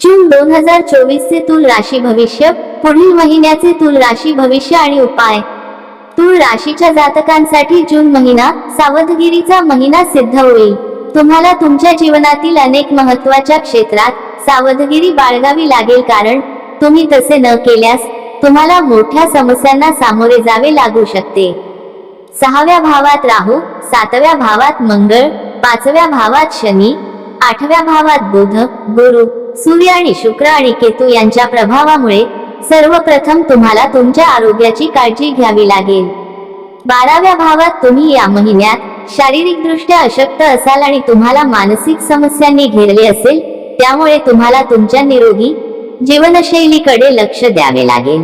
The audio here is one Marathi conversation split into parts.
जून 2024 चे तूळ राशी भविष्य। पुढील महिन्याचे तूळ राशी भविष्य आणि उपाय। तूळ राशीच्या जातकांसाठी जून महिना सावधगिरीचा महिना सिद्ध होईल। तुम्हाला तुमच्या जीवनातील अनेक महत्त्वाच्या क्षेत्रात सावधगिरी बाळगावी लागेल, कारण तुम्ही तसे न केल्यास तुम्हाला मोठ्या समस्यांना सामोरे जावे लागू शकते। 6व्या भावात राहू, 7व्या भावात मंगळ, 5व्या भावात शनी, 8व्या भावात बुध, गुरु, सूर्य आणि शुक्र आणि केतू यांच्या प्रभावामुळे सर्वप्रथम तुम्हाला तुमच्या आरोग्याची काळजी घ्यावी लागेल। 12व्या भावात तुम्ही या महिन्यात शारीरिकदृष्ट्या अशक्त असाल आणि तुम्हाला मानसिक समस्यांनी घेरले असेल, त्यामुळे तुम्हाला तुमच्या निरोगी जीवनशैलीकडे लक्ष द्यावे लागेल।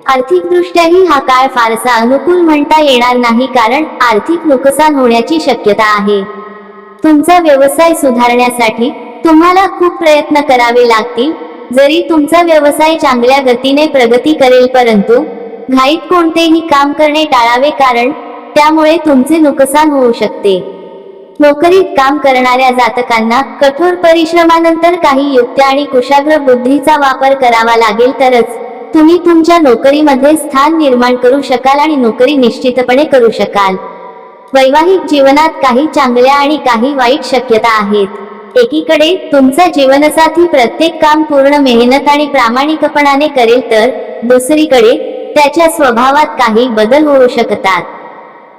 आर्थिकदृष्ट्याही हा काळ फारसा अनुकूल म्हणता येणार नाही, कारण आर्थिक नुकसान होण्याची शक्यता आहे। तुमचा व्यवसाय सुधारण्यासाठी तुम्हाला खूप प्रयत्न करावे लागतील। जरी तुमचा व्यवसाय चांगल्या गतीने प्रगती करेल, परंतु घाईत कोणतेही काम करणे टाळावे, कारण त्यामुळे तुमचे नुकसान होऊ शकते। नोकरीत काम करणाऱ्या जातकांना कठोर परिश्रमानंतर काही युक्त्या आणि कुशाग्र बुद्धीचा वापर करावा लागेल, तरच तुम्ही तुमच्या नोकरीमध्ये स्थान निर्माण करू शकाल आणि नोकरी निश्चितपणे करू शकाल। वैवाहिक जीवनात काही चांगल्या आणि काही वाईट शक्यता आहेत। एकीकडे तुमचा जीवनसाथी प्रत्येक काम पूर्ण मेहनत आणि प्रामाणिकपणाने करेल, तर दुसरीकडे त्याच्या स्वभावात काही बदल होऊ शकतात,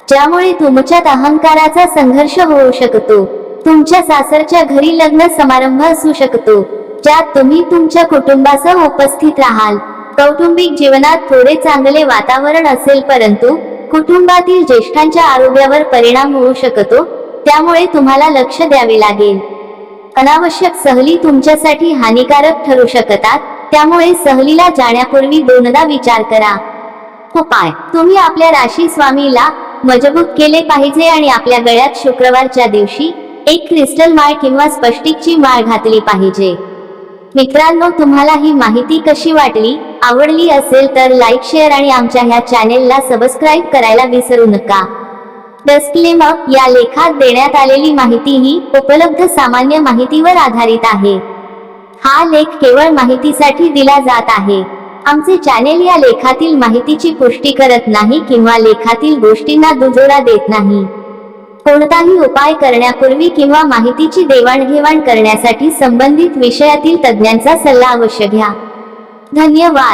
ज्यामुळे तुमच्यात अहंकाराचा संघर्ष होऊ शकतो। तुमच्या सासरच्या घरी लग्न समारंभ असू शकतो, ज्यात तुम्ही तुमच्या कुटुंबासह उपस्थित राहाल। कौटुंबिक जीवनात थोडे चांगले वातावरण असेल, परंतु कुटुंबातील ज्येष्ठांच्या आरोग्यावर परिणाम होऊ शकतो, त्यामुळे तुम्हाला लक्ष द्यावे लागेल। अनावश्यक सहली तुमच्यासाठी हानिकारक ठरू शकतात, त्यामुळे सहलीला जाण्यापूर्वी दोनदा विचार करा। उपाय: तुम्ही आपल्या राशी स्वामीला मजबूत केले पाहिजे आणि आपल्या गळ्यात शुक्रवारच्या दिवशी एक क्रिस्टल माळ किंवा स्फटिकची माळ घातली पाहिजे। मित्रांनो, तुम्हाला ही माहिती कशी वाटली? आवडली असेल तर लाईक, शेअर आणि आमच्या ह्या चॅनेलला सबस्क्राईब करायला विसरू नका। डिस्क्लेमर: या लेखात देण्यात आलेली माहिती ही उपलब्ध सामान्य माहितीवर आधारित आहे। हा लेख केवळ माहितीसाठी दिला जात आहे। आमचे चॅनेल या लेखातील माहितीची पुष्टी करत नाही किंवा लेखातील गोष्टींना दुजोरा देत नाही। कोणताही उपाय करण्यापूर्वी किंवा माहितीची देवाणघेवाण करण्यासाठी संबंधित विषयातील तज्ज्ञांचा सल्ला अवश्य घ्या। धन्यवाद।